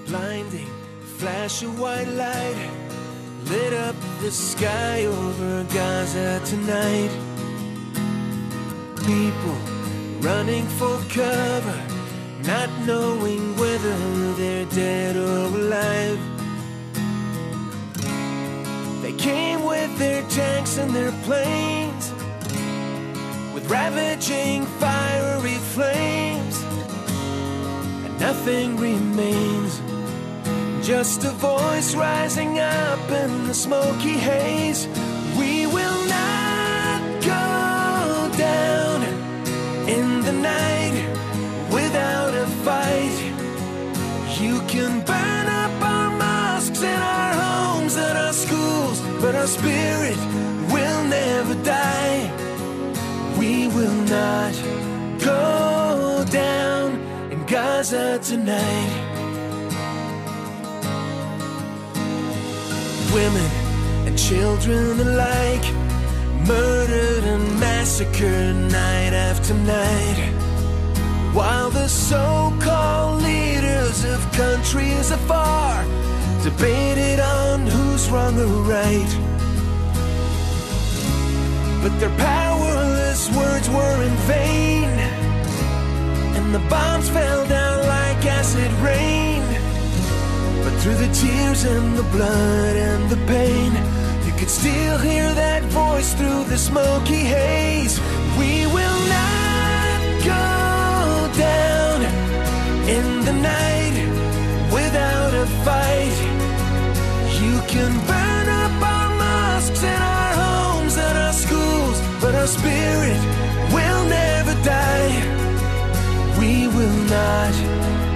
blinding flash of white light lit up the sky over Gaza tonight. People running for cover, not knowing whether they're dead or alive. They came with their tanks and their planes, with ravaging fiery flames, and nothing remains, just a voice rising up in the smoky haze. We will not go down in the night without a fight. You can burn up our mosques and our homes and our schools, but our spirit will never die. We will not go down in Gaza tonight. Women and children alike, murdered and massacred night after night, while the so-called leaders of countries afar debated on who's wrong or right. But their powerless words were in vain, and the bombs fell down like acid rain. But through the tears and the blood and the pain, you could still hear that voice through the smoky haze. We will not go down in the night without a fight. You can burn up our mosques and our homes and our schools, but our spirit will never die. We will not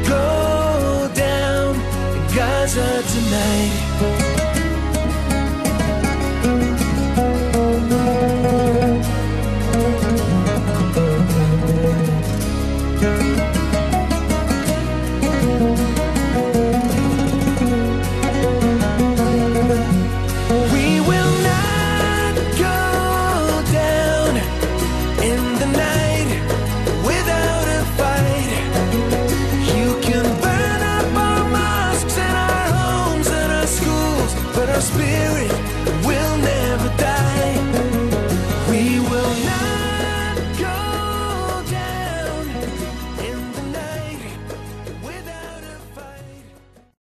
go down in Gaza tonight. Spirit